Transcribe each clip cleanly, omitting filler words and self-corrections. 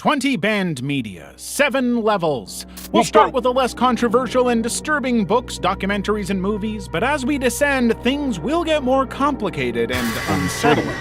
20 banned media, 7 levels. We'll start with the less controversial and disturbing books, documentaries, and movies, but as we descend, things will get more complicated and unsettling.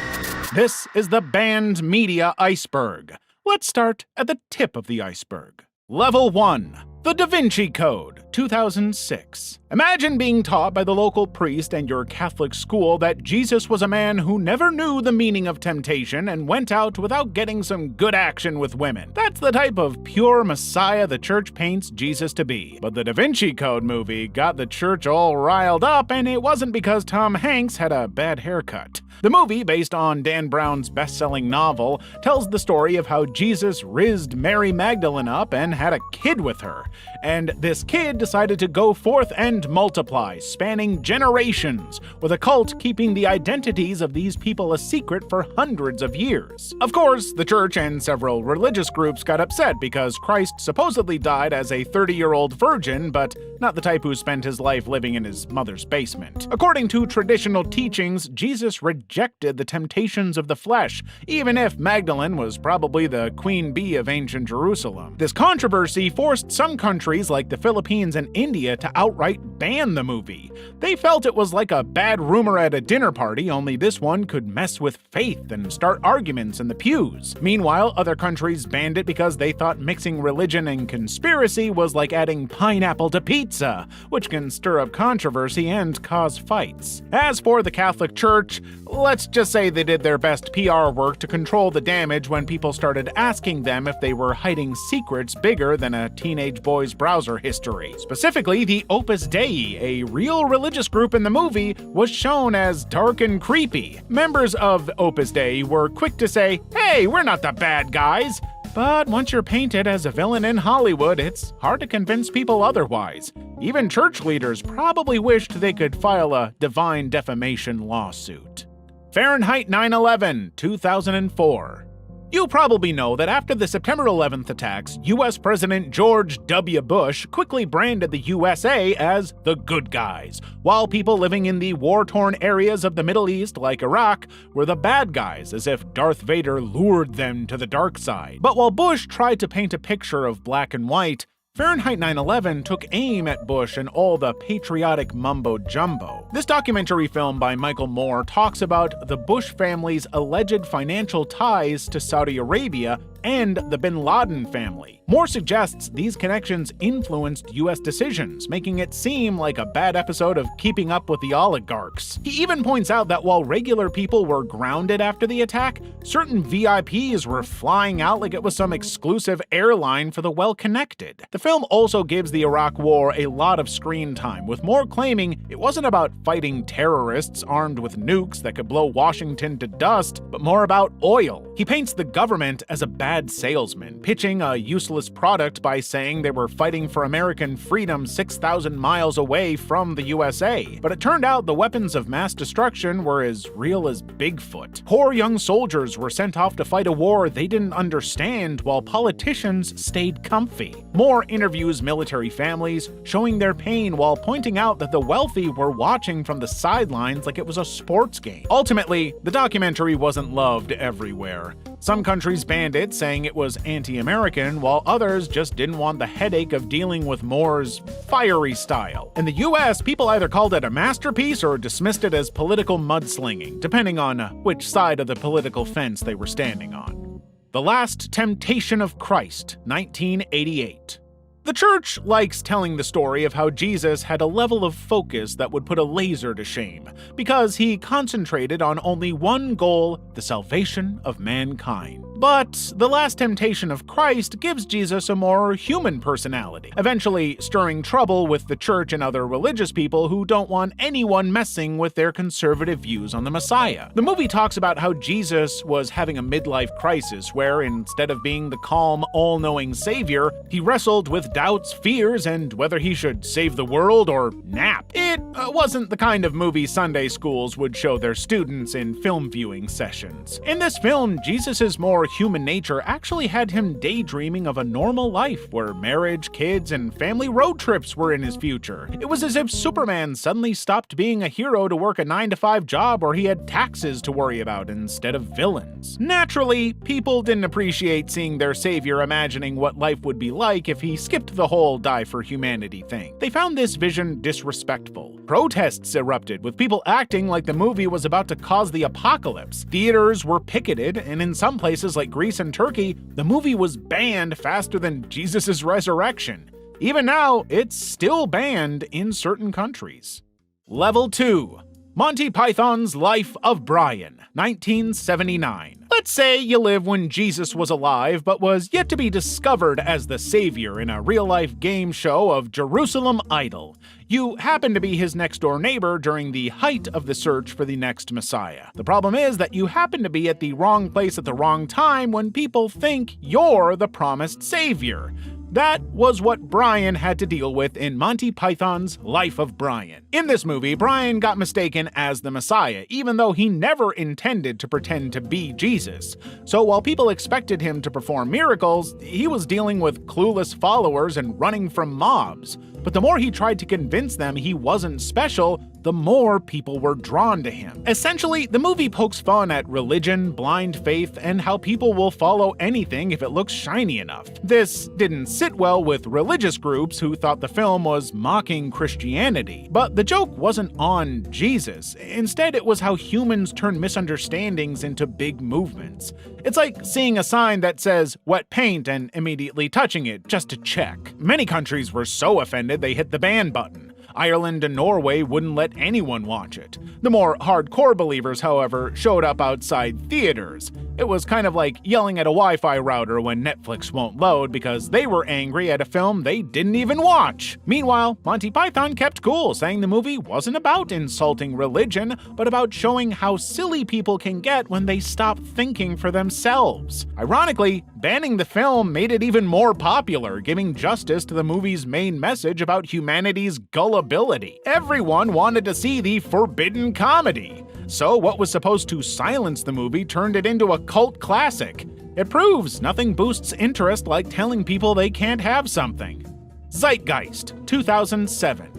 This is the banned media iceberg. Let's start at the tip of the iceberg. Level 1. The Da Vinci Code, 2006. Imagine being taught by the local priest and your Catholic school that Jesus was a man who never knew the meaning of temptation and went out without getting some good action with women. That's the type of pure Messiah the church paints Jesus to be. But the Da Vinci Code movie got the church all riled up, and it wasn't because Tom Hanks had a bad haircut. The movie, based on Dan Brown's best-selling novel, tells the story of how Jesus rizzed Mary Magdalene up and had a kid with her. And this kid decided to go forth and multiply, spanning generations, with a cult keeping the identities of these people a secret for hundreds of years. Of course, the church and several religious groups got upset because Christ supposedly died as a 30-year-old virgin, but not the type who spent his life living in his mother's basement. According to traditional teachings, Jesus rejected the temptations of the flesh, even if Magdalene was probably the queen bee of ancient Jerusalem. This controversy forced some countries like the Philippines and India to outright ban the movie. They felt it was like a bad rumor at a dinner party, only this one could mess with faith and start arguments in the pews. Meanwhile, other countries banned it because they thought mixing religion and conspiracy was like adding pineapple to pizza, which can stir up controversy and cause fights. As for the Catholic Church, let's just say they did their best PR work to control the damage when people started asking them if they were hiding secrets bigger than a teenage boy's browser history. Specifically, the Opus Dei, a real religious group in the movie, was shown as dark and creepy. Members of Opus Dei were quick to say, "Hey, we're not the bad guys." But once you're painted as a villain in Hollywood, it's hard to convince people otherwise. Even church leaders probably wished they could file a divine defamation lawsuit. Fahrenheit 9/11, 2004. You probably know that after the September 11th attacks, US President George W. Bush quickly branded the USA as the good guys, while people living in the war-torn areas of the Middle East, like Iraq, were the bad guys, as if Darth Vader lured them to the dark side. But while Bush tried to paint a picture of black and white, Fahrenheit 9/11 took aim at Bush and all the patriotic mumbo-jumbo. This documentary film by Michael Moore talks about the Bush family's alleged financial ties to Saudi Arabia and the bin Laden family. Moore suggests these connections influenced US decisions, making it seem like a bad episode of Keeping Up with the Oligarchs. He even points out that while regular people were grounded after the attack, certain VIPs were flying out like it was some exclusive airline for the well-connected. The film also gives the Iraq War a lot of screen time, with Moore claiming it wasn't about fighting terrorists armed with nukes that could blow Washington to dust, but more about oil. He paints the government as a bad salesman, pitching a useless product by saying they were fighting for American freedom 6,000 miles away from the USA. But it turned out the weapons of mass destruction were as real as Bigfoot. Poor young soldiers were sent off to fight a war they didn't understand, while politicians stayed comfy. Moore interviews military families, showing their pain while pointing out that the wealthy were watching from the sidelines like it was a sports game. Ultimately, the documentary wasn't loved everywhere. Some countries banned it, saying it was anti-American, while others just didn't want the headache of dealing with Moore's fiery style. In the US, people either called it a masterpiece or dismissed it as political mudslinging, depending on which side of the political fence they were standing on. The Last Temptation of Christ, 1988. The church likes telling the story of how Jesus had a level of focus that would put a laser to shame, because he concentrated on only one goal: the salvation of mankind. But The Last Temptation of Christ gives Jesus a more human personality, eventually stirring trouble with the church and other religious people who don't want anyone messing with their conservative views on the Messiah. The movie talks about how Jesus was having a midlife crisis where, instead of being the calm, all-knowing savior, he wrestled with doubts, fears, and whether he should save the world or nap. It wasn't the kind of movie Sunday schools would show their students in film viewing sessions. In this film, Jesus is more human nature actually had him daydreaming of a normal life where marriage, kids, and family road trips were in his future. It was as if Superman suddenly stopped being a hero to work a 9-to-5 job where he had taxes to worry about instead of villains. Naturally, people didn't appreciate seeing their savior imagining what life would be like if he skipped the whole die for humanity thing. They found this vision disrespectful. Protests erupted, with people acting like the movie was about to cause the apocalypse. Theaters were picketed, and in some places like Greece and Turkey, the movie was banned faster than Jesus' resurrection. Even now, it's still banned in certain countries. Level 2. Monty Python's Life of Brian, 1979. Let's say you live when Jesus was alive, but was yet to be discovered as the savior in a real-life game show of Jerusalem Idol. You happen to be his next-door neighbor during the height of the search for the next Messiah. The problem is that you happen to be at the wrong place at the wrong time when people think you're the promised savior. That was what Brian had to deal with in Monty Python's Life of Brian. In this movie, Brian got mistaken as the Messiah, even though he never intended to pretend to be Jesus. So while people expected him to perform miracles, he was dealing with clueless followers and running from mobs. But the more he tried to convince them he wasn't special, the more people were drawn to him. Essentially, the movie pokes fun at religion, blind faith, and how people will follow anything if it looks shiny enough. This didn't sit well with religious groups who thought the film was mocking Christianity. But the joke wasn't on Jesus. Instead, it was how humans turn misunderstandings into big movements. It's like seeing a sign that says wet paint and immediately touching it just to check. Many countries were so offended they hit the ban button. Ireland and Norway wouldn't let anyone watch it. The more hardcore believers, however, showed up outside theaters. It was kind of like yelling at a Wi-Fi router when Netflix won't load because they were angry at a film they didn't even watch. Meanwhile, Monty Python kept cool, saying the movie wasn't about insulting religion, but about showing how silly people can get when they stop thinking for themselves. Ironically, banning the film made it even more popular, giving justice to the movie's main message about humanity's gullibility. Everyone wanted to see the forbidden comedy. So what was supposed to silence the movie turned it into a cult classic. It proves nothing boosts interest like telling people they can't have something. Zeitgeist, 2007.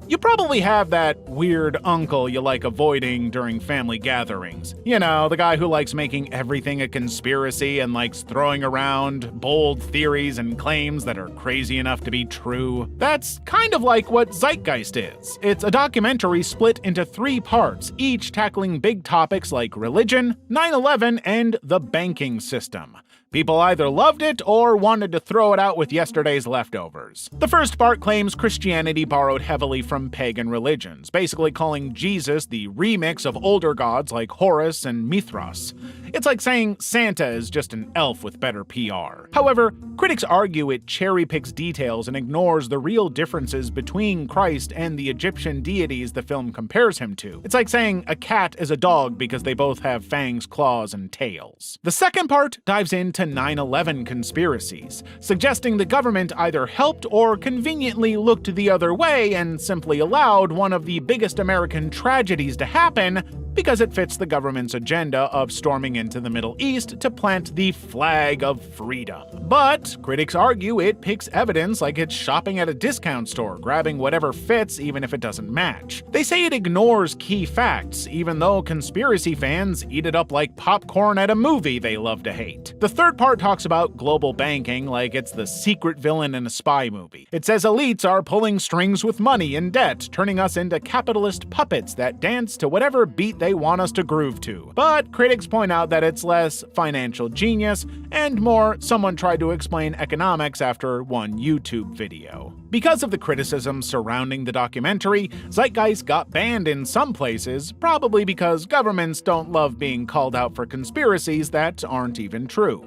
You probably have that weird uncle you like avoiding during family gatherings. You know, the guy who likes making everything a conspiracy and likes throwing around bold theories and claims that are crazy enough to be true. That's kind of like what Zeitgeist is. It's a documentary split into 3 parts, each tackling big topics like religion, 9/11, and the banking system. People either loved it or wanted to throw it out with yesterday's leftovers. The first part claims Christianity borrowed heavily from pagan religions, basically calling Jesus the remix of older gods like Horus and Mithras. It's like saying Santa is just an elf with better PR. However, critics argue it cherry-picks details and ignores the real differences between Christ and the Egyptian deities the film compares him to. It's like saying a cat is a dog because they both have fangs, claws, and tails. The second part dives into 9/11 conspiracies, suggesting the government either helped or conveniently looked the other way and simply allowed one of the biggest American tragedies to happen because it fits the government's agenda of storming into the Middle East to plant the flag of freedom. But critics argue it picks evidence like it's shopping at a discount store, grabbing whatever fits even if it doesn't match. They say it ignores key facts, even though conspiracy fans eat it up like popcorn at a movie they love to hate. The third part talks about global banking like it's the secret villain in a spy movie. It says elites are pulling strings with money and debt, turning us into capitalist puppets that dance to whatever beat they want us to groove to. But critics point out that it's less financial genius and more someone tried to explain economics after one YouTube video. Because of the criticism surrounding the documentary, Zeitgeist got banned in some places, probably because governments don't love being called out for conspiracies that aren't even true.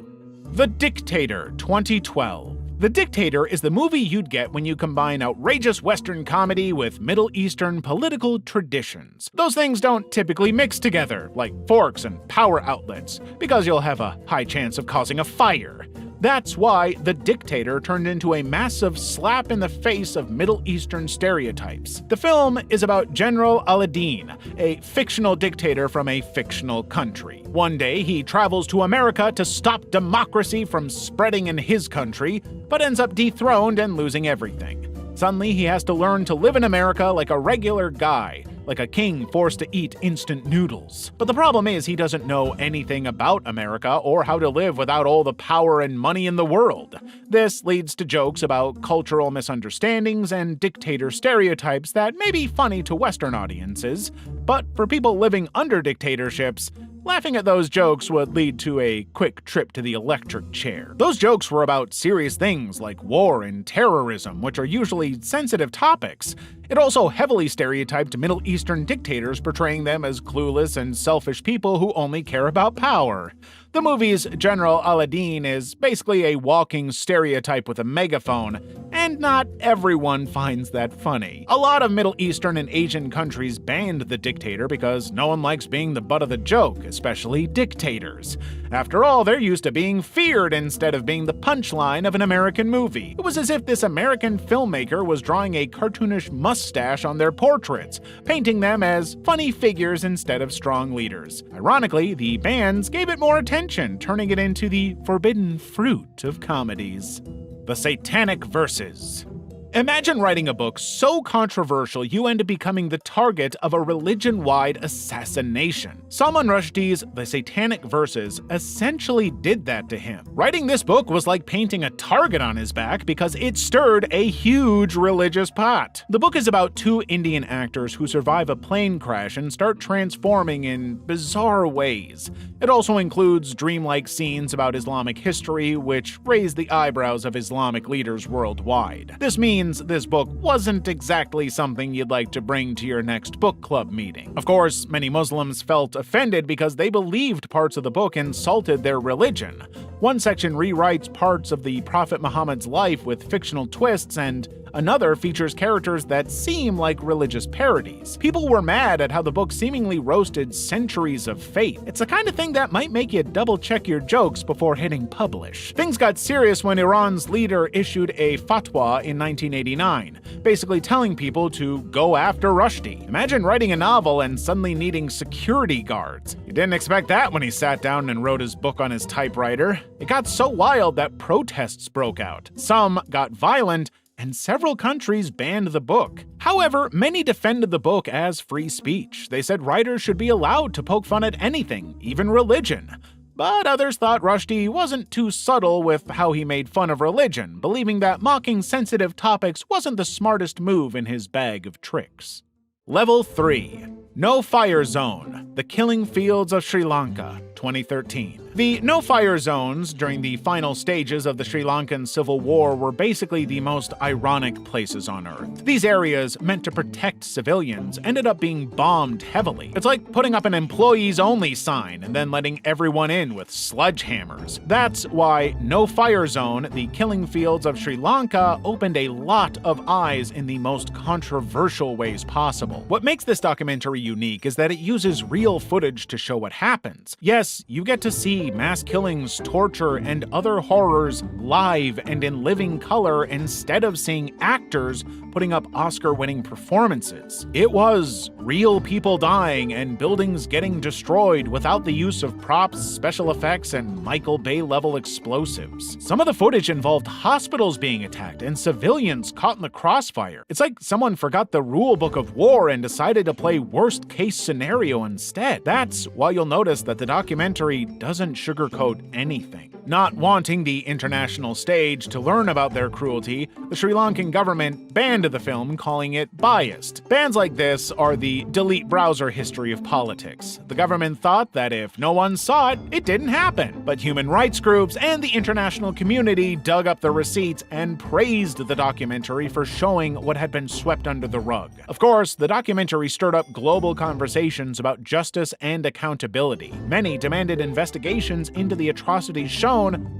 The Dictator, 2012. The Dictator is the movie you'd get when you combine outrageous Western comedy with Middle Eastern political traditions. Those things don't typically mix together, like forks and power outlets, because you'll have a high chance of causing a fire. That's why The Dictator turned into a massive slap in the face of Middle Eastern stereotypes. The film is about General al-Din, a fictional dictator from a fictional country. One day, he travels to America to stop democracy from spreading in his country, but ends up dethroned and losing everything. Suddenly, he has to learn to live in America like a regular guy, like a king forced to eat instant noodles. But the problem is he doesn't know anything about America or how to live without all the power and money in the world. This leads to jokes about cultural misunderstandings and dictator stereotypes that may be funny to Western audiences, but for people living under dictatorships, laughing at those jokes would lead to a quick trip to the electric chair. Those jokes were about serious things like war and terrorism, which are usually sensitive topics. It also heavily stereotyped Middle Eastern dictators, portraying them as clueless and selfish people who only care about power. The movie's General al-Din is basically a walking stereotype with a megaphone, and not everyone finds that funny. A lot of Middle Eastern and Asian countries banned The Dictator because no one likes being the butt of the joke, especially dictators. After all, they're used to being feared instead of being the punchline of an American movie. It was as if this American filmmaker was drawing a cartoonish mustache on their portraits, painting them as funny figures instead of strong leaders. Ironically, the bans gave it more attention, turning it into the forbidden fruit of comedies. The Satanic Verses. Imagine writing a book so controversial you end up becoming the target of a religion-wide assassination. Salman Rushdie's The Satanic Verses essentially did that to him. Writing this book was like painting a target on his back because it stirred a huge religious pot. The book is about two Indian actors who survive a plane crash and start transforming in bizarre ways. It also includes dreamlike scenes about Islamic history, which raise the eyebrows of Islamic leaders worldwide. This means this book wasn't exactly something you'd like to bring to your next book club meeting. Of course, many Muslims felt offended because they believed parts of the book insulted their religion. One section rewrites parts of the Prophet Muhammad's life with fictional twists, and another features characters that seem like religious parodies. People were mad at how the book seemingly roasted centuries of faith. It's the kind of thing that might make you double-check your jokes before hitting publish. Things got serious when Iran's leader issued a fatwa in 1989, basically telling people to go after Rushdie. Imagine writing a novel and suddenly needing security guards. You didn't expect that when he sat down and wrote his book on his typewriter. It got so wild that protests broke out. Some got violent, and several countries banned the book. However, many defended the book as free speech. They said writers should be allowed to poke fun at anything, even religion. But others thought Rushdie wasn't too subtle with how he made fun of religion, believing that mocking sensitive topics wasn't the smartest move in his bag of tricks. Level 3. No-Fire Zone: The Killing Fields of Sri Lanka, 2013. The no-fire zones during the final stages of the Sri Lankan Civil War were basically the most ironic places on Earth. These areas, meant to protect civilians, ended up being bombed heavily. It's like putting up an employees-only sign and then letting everyone in with sledgehammers. That's why No-Fire Zone: The Killing Fields of Sri Lanka opened a lot of eyes in the most controversial ways possible. What makes this documentary unique is that it uses real footage to show what happens. Yes, you get to see mass killings, torture, and other horrors live and in living color instead of seeing actors putting up Oscar-winning performances. It was real people dying and buildings getting destroyed without the use of props, special effects, and Michael Bay-level explosives. Some of the footage involved hospitals being attacked and civilians caught in the crossfire. It's like someone forgot the rule book of war and decided to play worst-case scenario instead. That's why you'll notice that the documentary doesn't sugarcoat anything. Not wanting the international stage to learn about their cruelty, the Sri Lankan government banned the film, calling it biased. Bans like this are the delete browser history of politics. The government thought that if no one saw it, it didn't happen. But human rights groups and the international community dug up the receipts and praised the documentary for showing what had been swept under the rug. Of course, the documentary stirred up global conversations about justice and accountability. Many demanded investigations into the atrocities shown,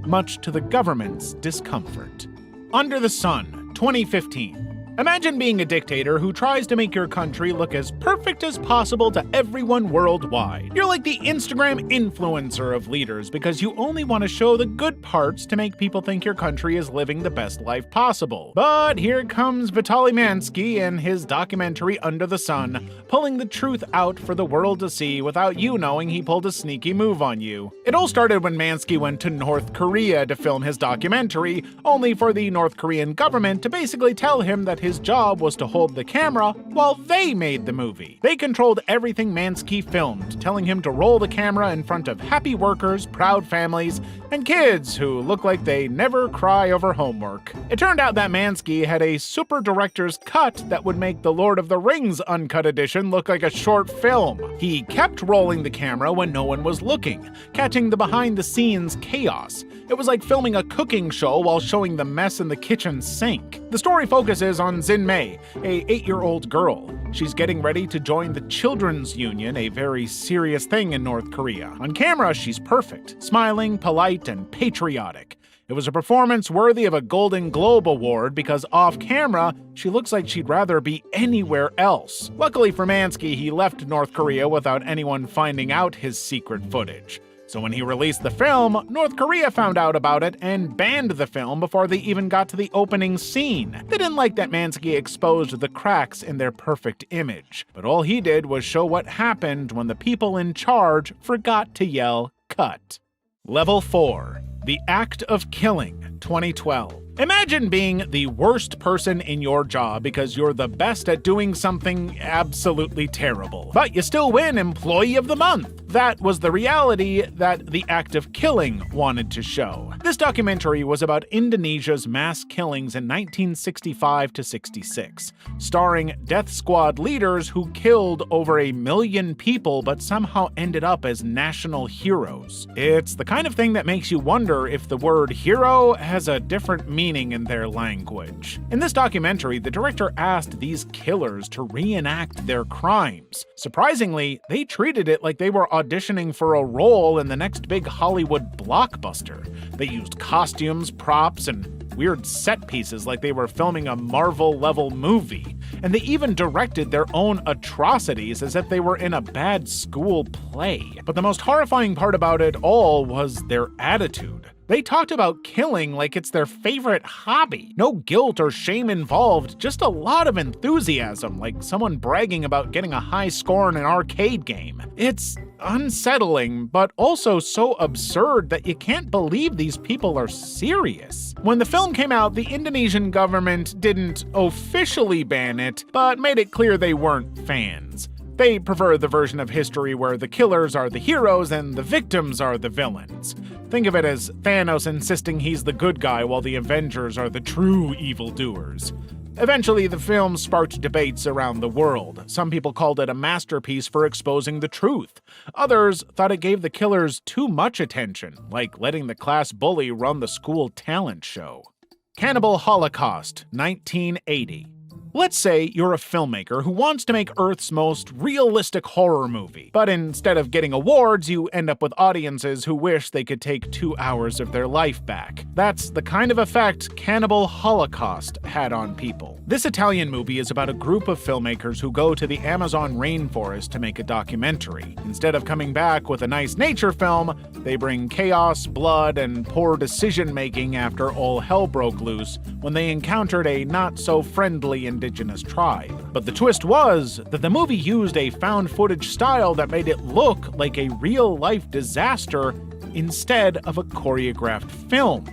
much to the government's discomfort. Under the Sun, 2015. Imagine being a dictator who tries to make your country look as perfect as possible to everyone worldwide. You're like the Instagram influencer of leaders because you only want to show the good parts to make people think your country is living the best life possible. But here comes Vitaly Mansky and his documentary Under the Sun, pulling the truth out for the world to see without you knowing he pulled a sneaky move on you. It all started when Mansky went to North Korea to film his documentary, only for the North Korean government to basically tell him that his job was to hold the camera while they made the movie. They controlled everything Mansky filmed, telling him to roll the camera in front of happy workers, proud families, and kids who look like they never cry over homework. It turned out that Mansky had a super director's cut that would make the Lord of the Rings uncut edition look like a short film. He kept rolling the camera when no one was looking, catching the behind-the-scenes chaos. It was like filming a cooking show while showing the mess in the kitchen sink. The story focuses on Jin Mei, a 8-year-old girl. She's getting ready to join the Children's Union, a very serious thing in North Korea. On camera, she's perfect, smiling, polite, and patriotic. It was a performance worthy of a Golden Globe Award because off-camera, she looks like she'd rather be anywhere else. Luckily for Mansky, he left North Korea without anyone finding out his secret footage. So when he released the film, North Korea found out about it and banned the film before they even got to the opening scene. They didn't like that Mansky exposed the cracks in their perfect image. But all he did was show what happened when the people in charge forgot to yell, "Cut." Level 4. The Act of Killing, 2012. Imagine being the worst person in your job because you're the best at doing something absolutely terrible, but you still win Employee of the Month. That was the reality that The Act of Killing wanted to show. This documentary was about Indonesia's mass killings in 1965 to 66, starring death squad leaders who killed over 1 million people but somehow ended up as national heroes. It's the kind of thing that makes you wonder if the word hero has a different meaning in their language. In this documentary, the director asked these killers to reenact their crimes. Surprisingly, they treated it like they were auditioning for a role in the next big Hollywood blockbuster. They used costumes, props, and weird set pieces like they were filming a Marvel-level movie. And they even directed their own atrocities as if they were in a bad school play. But the most horrifying part about it all was their attitude. They talked about killing like it's their favorite hobby. No guilt or shame involved, just a lot of enthusiasm, like someone bragging about getting a high score in an arcade game. It's unsettling, but also so absurd that you can't believe these people are serious. When the film came out, the Indonesian government didn't officially ban it, but made it clear they weren't fans. They prefer the version of history where the killers are the heroes and the victims are the villains. Think of it as Thanos insisting he's the good guy while the Avengers are the true evildoers. Eventually, the film sparked debates around the world. Some people called it a masterpiece for exposing the truth. Others thought it gave the killers too much attention, like letting the class bully run the school talent show. Cannibal Holocaust, 1980. Let's say you're a filmmaker who wants to make Earth's most realistic horror movie, but instead of getting awards, you end up with audiences who wish they could take 2 hours of their life back. That's the kind of effect Cannibal Holocaust had on people. This Italian movie is about a group of filmmakers who go to the Amazon rainforest to make a documentary. Instead of coming back with a nice nature film, they bring chaos, blood, and poor decision-making after all hell broke loose when they encountered a not-so-friendly indigenous tribe. But the twist was that the movie used a found footage style that made it look like a real-life disaster instead of a choreographed film.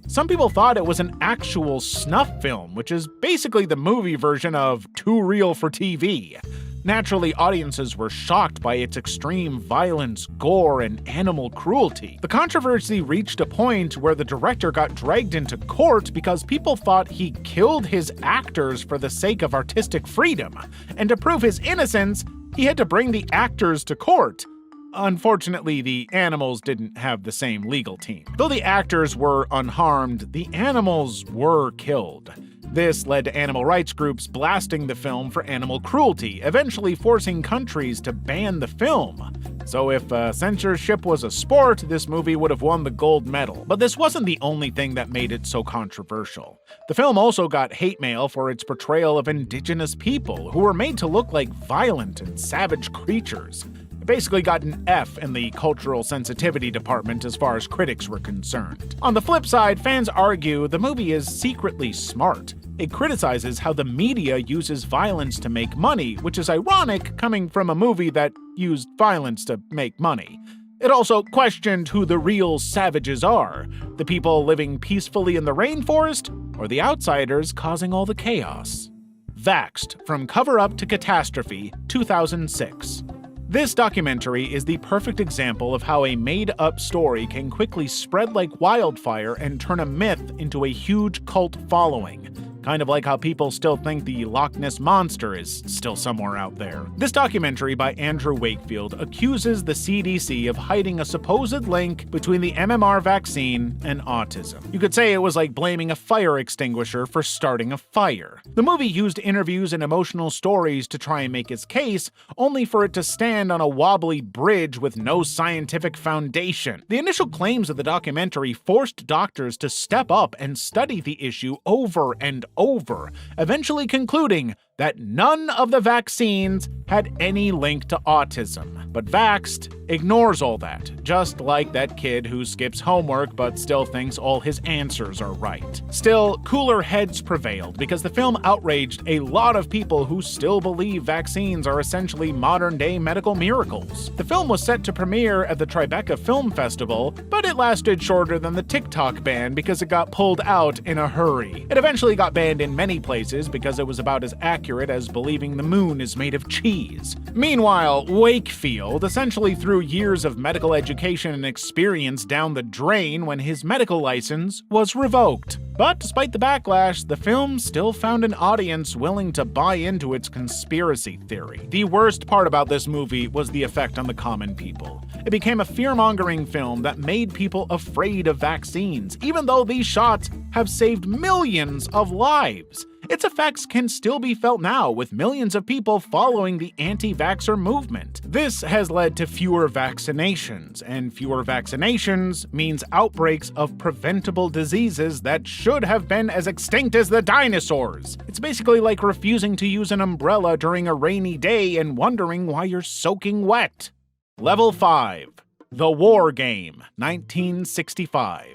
Some people thought it was an actual snuff film, which is basically the movie version of Too Real for TV. Naturally, audiences were shocked by its extreme violence, gore, and animal cruelty. The controversy reached a point where the director got dragged into court because people thought he killed his actors for the sake of artistic freedom. And to prove his innocence, he had to bring the actors to court. Unfortunately, the animals didn't have the same legal team. Though the actors were unharmed, the animals were killed. This led to animal rights groups blasting the film for animal cruelty, eventually forcing countries to ban the film. So if censorship was a sport, this movie would have won the gold medal. But this wasn't the only thing that made it so controversial. The film also got hate mail for its portrayal of indigenous people, who were made to look like violent and savage creatures. It basically got an F in the cultural sensitivity department as far as critics were concerned. On the flip side, fans argue the movie is secretly smart. It criticizes how the media uses violence to make money, which is ironic coming from a movie that used violence to make money. It also questioned who the real savages are, the people living peacefully in the rainforest, or the outsiders causing all the chaos. Vaxxed, From Cover-Up to Catastrophe, 2006. This documentary is the perfect example of how a made-up story can quickly spread like wildfire and turn a myth into a huge cult following. Kind of like how people still think the Loch Ness Monster is still somewhere out there. This documentary by Andrew Wakefield accuses the CDC of hiding a supposed link between the MMR vaccine and autism. You could say it was like blaming a fire extinguisher for starting a fire. The movie used interviews and emotional stories to try and make its case, only for it to stand on a wobbly bridge with no scientific foundation. The initial claims of the documentary forced doctors to step up and study the issue over and over, eventually concluding that none of the vaccines had any link to autism. But Vaxxed ignores all that, just like that kid who skips homework but still thinks all his answers are right. Still, cooler heads prevailed because the film outraged a lot of people who still believe vaccines are essentially modern-day medical miracles. The film was set to premiere at the Tribeca Film Festival, but it lasted shorter than the TikTok ban because it got pulled out in a hurry. It eventually got banned in many places because it was about as accurate as believing the moon is made of cheese. Meanwhile, Wakefield essentially threw years of medical education and experience down the drain when his medical license was revoked. But despite the backlash, the film still found an audience willing to buy into its conspiracy theory. The worst part about this movie was the effect on the common people. It became a fear-mongering film that made people afraid of vaccines, even though these shots have saved millions of lives. Its effects can still be felt now, with millions of people following the anti-vaxxer movement. This has led to fewer vaccinations, and fewer vaccinations means outbreaks of preventable diseases that should have been as extinct as the dinosaurs. It's basically like refusing to use an umbrella during a rainy day and wondering why you're soaking wet. Level 5. The War Game, 1965.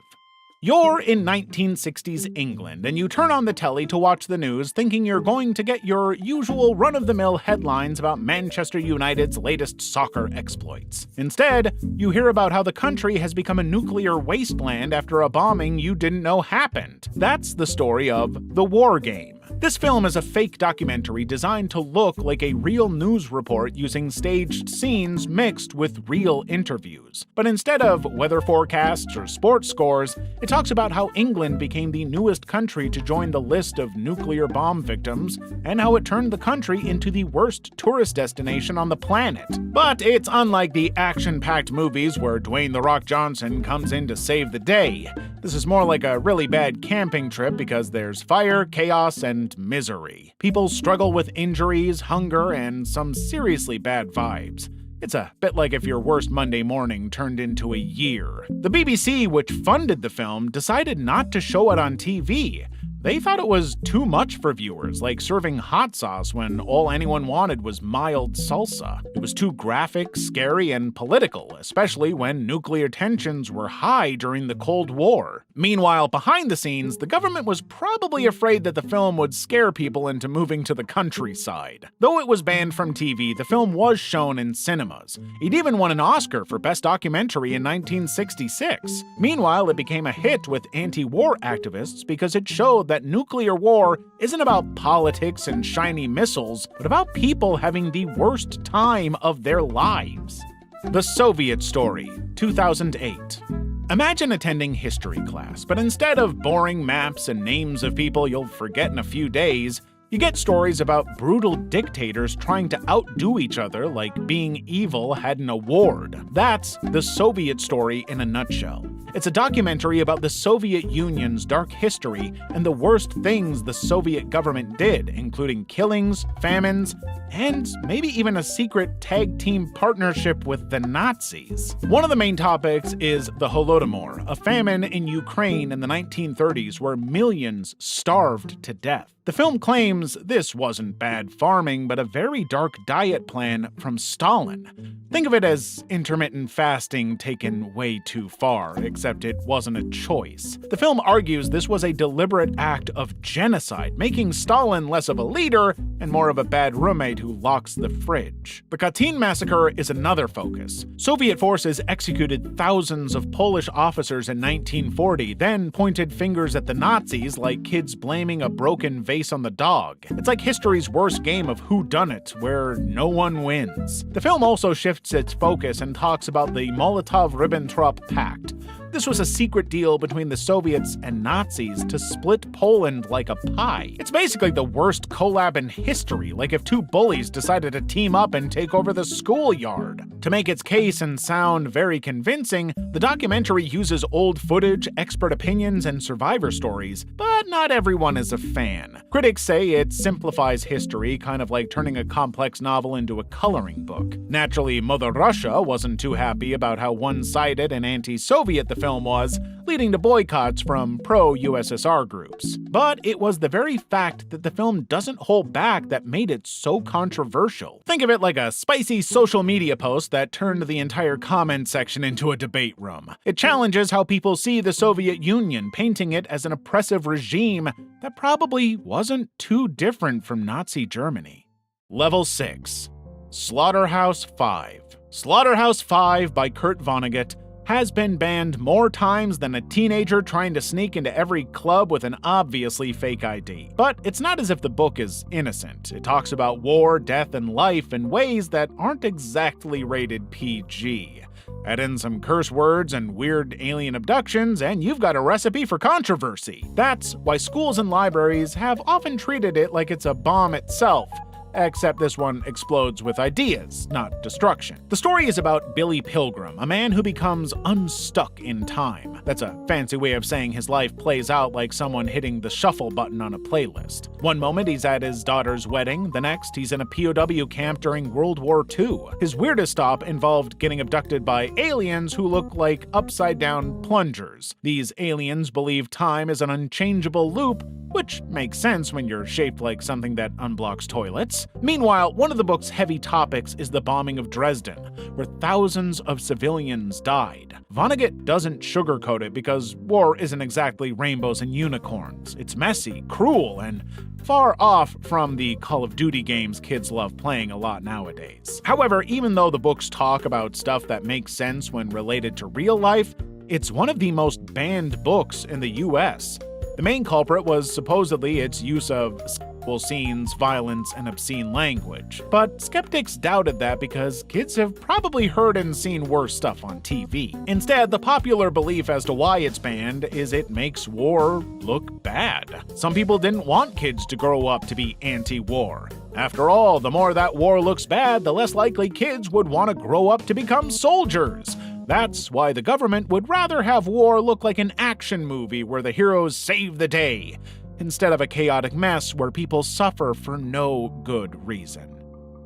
You're in 1960s England, and you turn on the telly to watch the news thinking you're going to get your usual run-of-the-mill headlines about Manchester United's latest soccer exploits. Instead, you hear about how the country has become a nuclear wasteland after a bombing you didn't know happened. That's the story of The War Game. This film is a fake documentary designed to look like a real news report using staged scenes mixed with real interviews. But instead of weather forecasts or sports scores, it talks about how England became the newest country to join the list of nuclear bomb victims, and how it turned the country into the worst tourist destination on the planet. But it's unlike the action-packed movies where Dwayne "The Rock" Johnson comes in to save the day. This is more like a really bad camping trip because there's fire, chaos, and misery. People struggle with injuries, hunger, and some seriously bad vibes. It's a bit like if your worst Monday morning turned into a year. The BBC, which funded the film, decided not to show it on TV. They thought it was too much for viewers, like serving hot sauce when all anyone wanted was mild salsa. It was too graphic, scary, and political, especially when nuclear tensions were high during the Cold War. Meanwhile, behind the scenes, the government was probably afraid that the film would scare people into moving to the countryside. Though it was banned from TV, the film was shown in cinemas. It even won an Oscar for Best Documentary in 1966. Meanwhile, it became a hit with anti-war activists because it showed that nuclear war isn't about politics and shiny missiles, but about people having the worst time of their lives. The Soviet Story, 2008. Imagine attending history class, but instead of boring maps and names of people you'll forget in a few days, You get stories about brutal dictators trying to outdo each other like being evil had an award. That's the Soviet story in a nutshell. It's a documentary about the Soviet Union's dark history and the worst things the Soviet government did, including killings, famines, and maybe even a secret tag team partnership with the Nazis. One of the main topics is the Holodomor, a famine in Ukraine in the 1930s where millions starved to death. The film claims this wasn't bad farming, but a very dark diet plan from Stalin. Think of it as intermittent fasting taken way too far, except it wasn't a choice. The film argues this was a deliberate act of genocide, making Stalin less of a leader and more of a bad roommate who locks the fridge. The Katyn massacre is another focus. Soviet forces executed thousands of Polish officers in 1940, then pointed fingers at the Nazis like kids blaming a broken vase on the dog. It's like history's worst game of whodunit, where no one wins. The film also shifts its focus and talks about the Molotov-Ribbentrop Pact. This was a secret deal between the Soviets and Nazis to split Poland like a pie. It's basically the worst collab in history, like if two bullies decided to team up and take over the schoolyard. To make its case and sound very convincing, the documentary uses old footage, expert opinions, and survivor stories, but not everyone is a fan. Critics say it simplifies history, kind of like turning a complex novel into a coloring book. Naturally, Mother Russia wasn't too happy about how one-sided and anti-Soviet the film was, leading to boycotts from pro-USSR groups. But it was the very fact that the film doesn't hold back that made it so controversial. Think of it like a spicy social media post that turned the entire comment section into a debate room. It challenges how people see the Soviet Union, painting it as an oppressive regime that probably wasn't too different from Nazi Germany. Level 6. Slaughterhouse-Five. Slaughterhouse-Five by Kurt Vonnegut has been banned more times than a teenager trying to sneak into every club with an obviously fake ID. But it's not as if the book is innocent. It talks about war, death, and life in ways that aren't exactly rated PG. Add in some curse words and weird alien abductions, and you've got a recipe for controversy. That's why schools and libraries have often treated it like it's a bomb itself. Except this one explodes with ideas, not destruction. The story is about Billy Pilgrim, a man who becomes unstuck in time. That's a fancy way of saying his life plays out like someone hitting the shuffle button on a playlist. One moment he's at his daughter's wedding, the next he's in a POW camp during World War II. His weirdest stop involved getting abducted by aliens who look like upside-down plungers. These aliens believe time is an unchangeable loop, which makes sense when you're shaped like something that unblocks toilets. Meanwhile, one of the book's heavy topics is the bombing of Dresden, where thousands of civilians died. Vonnegut doesn't sugarcoat it because war isn't exactly rainbows and unicorns. It's messy, cruel, and far off from the Call of Duty games kids love playing a lot nowadays. However, even though the books talk about stuff that makes sense when related to real life, it's one of the most banned books in the US. The main culprit was supposedly its use of sexual scenes, violence, and obscene language. But skeptics doubted that because kids have probably heard and seen worse stuff on TV. Instead, the popular belief as to why it's banned is it makes war look bad. Some people didn't want kids to grow up to be anti-war. After all, the more that war looks bad, the less likely kids would want to grow up to become soldiers. That's why the government would rather have war look like an action movie where the heroes save the day, instead of a chaotic mess where people suffer for no good reason.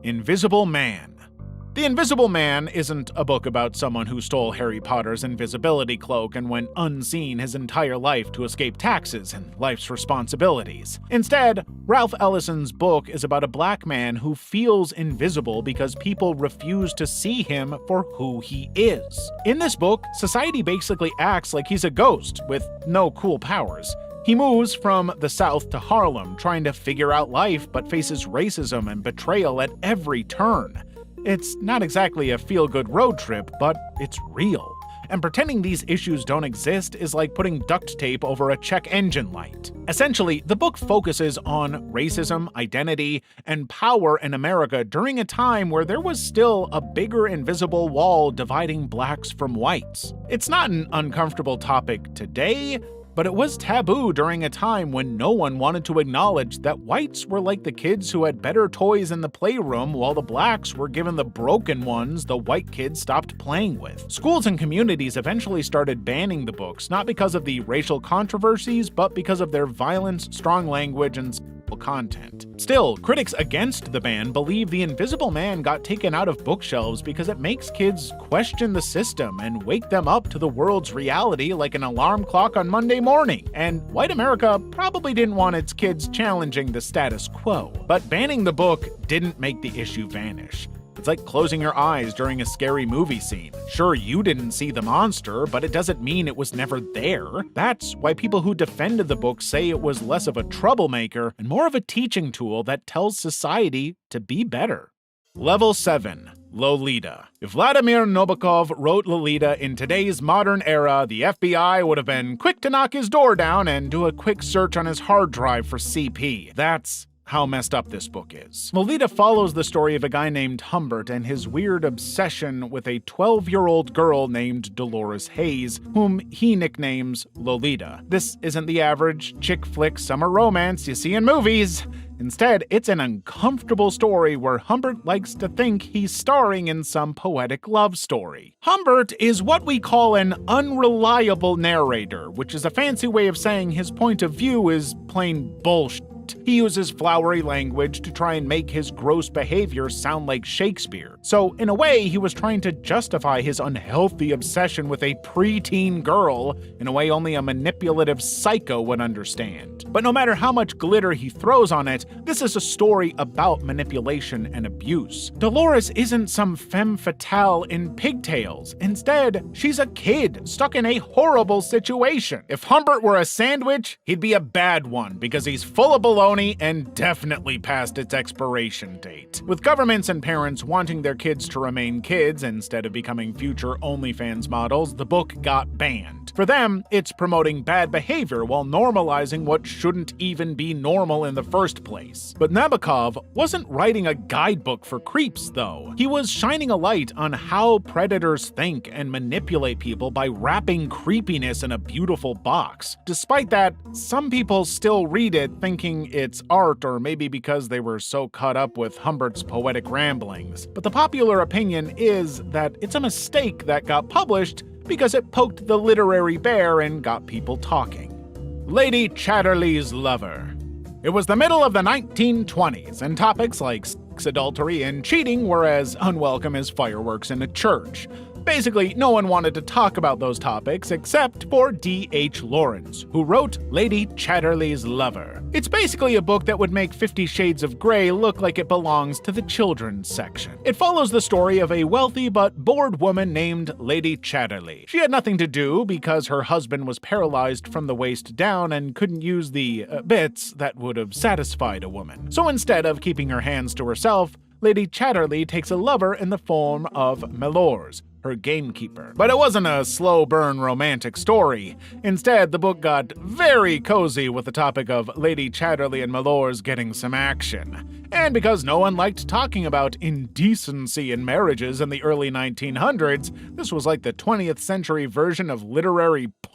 Invisible Man. The Invisible Man isn't a book about someone who stole Harry Potter's invisibility cloak and went unseen his entire life to escape taxes and life's responsibilities. Instead, Ralph Ellison's book is about a black man who feels invisible because people refuse to see him for who he is. In this book, society basically acts like he's a ghost with no cool powers. He moves from the South to Harlem, trying to figure out life, but faces racism and betrayal at every turn. It's not exactly a feel-good road trip, but it's real. And pretending these issues don't exist is like putting duct tape over a check engine light. Essentially, the book focuses on racism, identity, and power in America during a time where there was still a bigger invisible wall dividing blacks from whites. It's not an uncomfortable topic today, But it was taboo during a time when no one wanted to acknowledge that whites were like the kids who had better toys in the playroom while the blacks were given the broken ones the white kids stopped playing with. Schools and communities eventually started banning the books, not because of the racial controversies, but because of their violence, strong language, and content. Still, critics against the ban believe The Invisible Man got taken out of bookshelves because it makes kids question the system and wake them up to the world's reality like an alarm clock on Monday morning. And white America probably didn't want its kids challenging the status quo. But banning the book didn't make the issue vanish. It's like closing your eyes during a scary movie scene. Sure, you didn't see the monster, but it doesn't mean it was never there. That's why people who defended the book say it was less of a troublemaker and more of a teaching tool that tells society to be better. Level 7. Lolita. If Vladimir Nabokov wrote Lolita in today's modern era, the FBI would have been quick to knock his door down and do a quick search on his hard drive for CP. That's how messed up this book is. Lolita follows the story of a guy named Humbert and his weird obsession with a 12-year-old girl named Dolores Hayes, whom he nicknames Lolita. This isn't the average chick flick summer romance you see in movies. Instead, it's an uncomfortable story where Humbert likes to think he's starring in some poetic love story. Humbert is what we call an unreliable narrator, which is a fancy way of saying his point of view is plain bullshit. He uses flowery language to try and make his gross behavior sound like Shakespeare. So, in a way, he was trying to justify his unhealthy obsession with a preteen girl in a way only a manipulative psycho would understand. But no matter how much glitter he throws on it, this is a story about manipulation and abuse. Dolores isn't some femme fatale in pigtails. Instead, she's a kid stuck in a horrible situation. If Humbert were a sandwich, he'd be a bad one because he's full of baloney and definitely past its expiration date. With governments and parents wanting their kids to remain kids instead of becoming future OnlyFans models, the book got banned. For them, it's promoting bad behavior while normalizing what shouldn't even be normal in the first place. But Nabokov wasn't writing a guidebook for creeps, though. He was shining a light on how predators think and manipulate people by wrapping creepiness in a beautiful box. Despite that, some people still read it thinking it's art, or maybe because they were so caught up with Humbert's poetic ramblings. But the popular opinion is that it's a mistake that got published because it poked the literary bear and got people talking. Lady Chatterley's Lover. It was the middle of the 1920s, and topics like sex, adultery, and cheating were as unwelcome as fireworks in a church. Basically, no one wanted to talk about those topics except for D.H. Lawrence, who wrote Lady Chatterley's Lover. It's basically a book that would make 50 Shades of Grey look like it belongs to the children's section. It follows the story of a wealthy but bored woman named Lady Chatterley. She had nothing to do because her husband was paralyzed from the waist down and couldn't use the bits that would have satisfied a woman. So instead of keeping her hands to herself, Lady Chatterley takes a lover in the form of Melors, her gamekeeper. But it wasn't a slow burn romantic story. Instead, the book got very cozy with the topic of Lady Chatterley and Melors getting some action. And because no one liked talking about indecency in marriages in the early 1900s, this was like the 20th century version of literary porn.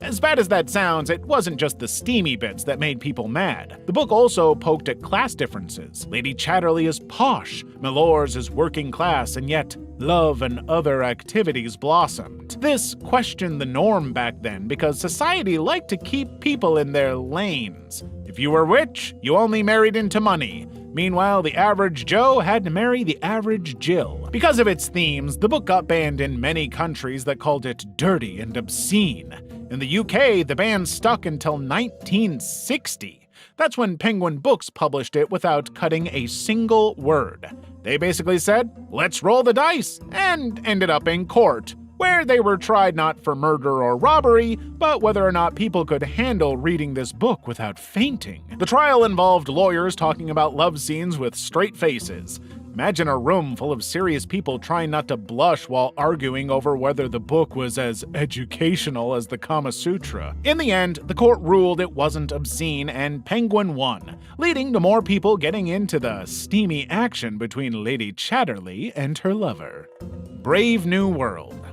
As bad as that sounds, it wasn't just the steamy bits that made people mad. The book also poked at class differences. Lady Chatterley is posh, Melors is working class, and yet love and other activities blossomed. This questioned the norm back then because society liked to keep people in their lanes. If you were rich, you only married into money. Meanwhile, the average Joe had to marry the average Jill. Because of its themes, the book got banned in many countries that called it dirty and obscene. In the UK, the ban stuck until 1960. That's when Penguin Books published it without cutting a single word. They basically said, let's roll the dice, and ended up in court, where they were tried not for murder or robbery, but whether or not people could handle reading this book without fainting. The trial involved lawyers talking about love scenes with straight faces. Imagine a room full of serious people trying not to blush while arguing over whether the book was as educational as the Kama Sutra. In the end, the court ruled it wasn't obscene and Penguin won, leading to more people getting into the steamy action between Lady Chatterley and her lover. Brave New World.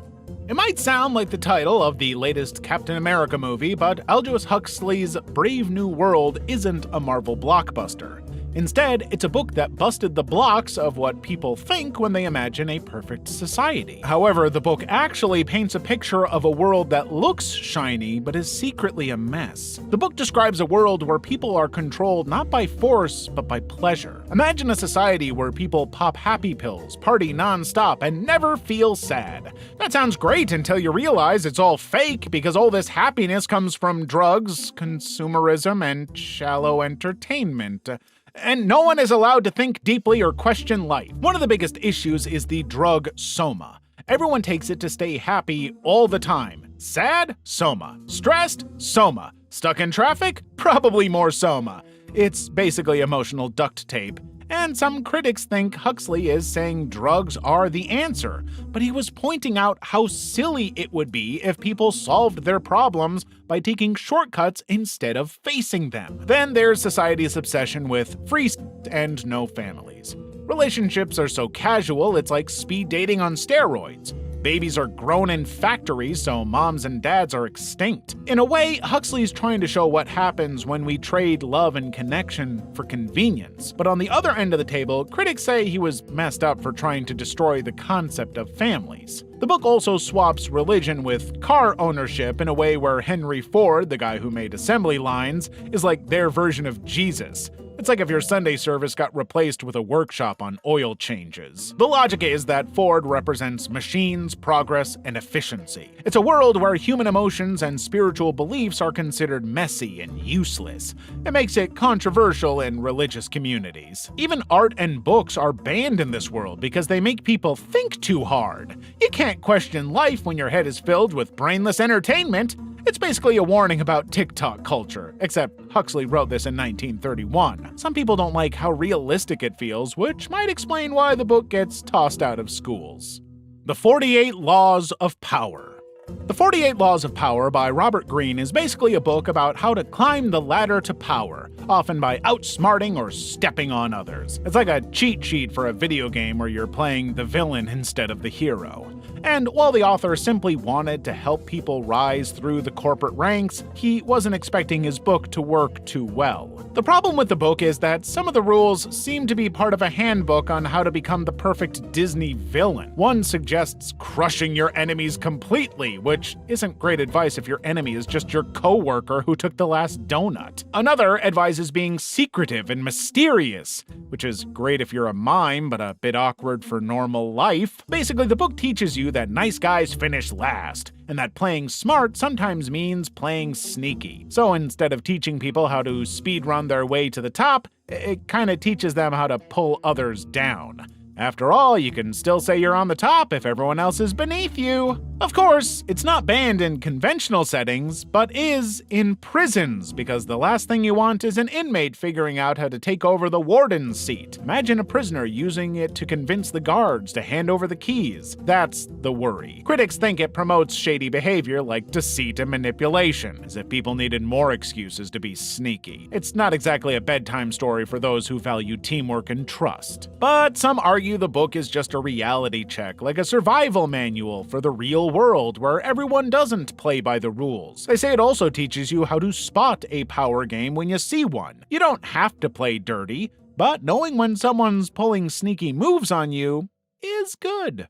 It might sound like the title of the latest Captain America movie, but Aldous Huxley's Brave New World isn't a Marvel blockbuster. Instead, it's a book that busted the blocks of what people think when they imagine a perfect society. However, the book actually paints a picture of a world that looks shiny but is secretly a mess. The book describes a world where people are controlled not by force, but by pleasure. Imagine a society where people pop happy pills, party non-stop, and never feel sad. That sounds great until you realize it's all fake because all this happiness comes from drugs, consumerism, and shallow entertainment. And no one is allowed to think deeply or question life. One of the biggest issues is the drug soma. Everyone takes it to stay happy all the time. Sad? Soma. Stressed? Soma. Stuck in traffic? Probably more soma. It's basically emotional duct tape. And some critics think Huxley is saying drugs are the answer, but he was pointing out how silly it would be if people solved their problems by taking shortcuts instead of facing them. Then there's society's obsession with free and no families. Relationships are so casual, it's like speed dating on steroids. Babies are grown in factories, so moms and dads are extinct. In a way, Huxley's trying to show what happens when we trade love and connection for convenience. But on the other end of the table, critics say he was messed up for trying to destroy the concept of families. The book also swaps religion with car ownership in a way where Henry Ford, the guy who made assembly lines, is like their version of Jesus. It's like if your Sunday service got replaced with a workshop on oil changes. The logic is that Ford represents machines, progress, and efficiency. It's a world where human emotions and spiritual beliefs are considered messy and useless. It makes it controversial in religious communities. Even art and books are banned in this world because they make people think too hard. You can't question life when your head is filled with brainless entertainment. It's basically a warning about TikTok culture, except Huxley wrote this in 1931. Some people don't like how realistic it feels, which might explain why the book gets tossed out of schools. The 48 Laws of Power. The 48 Laws of Power by Robert Greene is basically a book about how to climb the ladder to power, often by outsmarting or stepping on others. It's like a cheat sheet for a video game where you're playing the villain instead of the hero. And while the author simply wanted to help people rise through the corporate ranks, he wasn't expecting his book to work too well. The problem with the book is that some of the rules seem to be part of a handbook on how to become the perfect Disney villain. One suggests crushing your enemies completely, which isn't great advice if your enemy is just your coworker who took the last donut. Another advises being secretive and mysterious, which is great if you're a mime, but a bit awkward for normal life. Basically, the book teaches you that nice guys finish last, and that playing smart sometimes means playing sneaky. So instead of teaching people how to speedrun their way to the top, it kinda teaches them how to pull others down. After all, you can still say you're on the top if everyone else is beneath you. Of course, it's not banned in conventional settings, but is in prisons, because the last thing you want is an inmate figuring out how to take over the warden's seat. Imagine a prisoner using it to convince the guards to hand over the keys. That's the worry. Critics think it promotes shady behavior like deceit and manipulation, as if people needed more excuses to be sneaky. It's not exactly a bedtime story for those who value teamwork and trust. But some argue the book is just a reality check, like a survival manual for the real world where everyone doesn't play by the rules. They say it also teaches you how to spot a power game when you see one. You don't have to play dirty, but knowing when someone's pulling sneaky moves on you is good.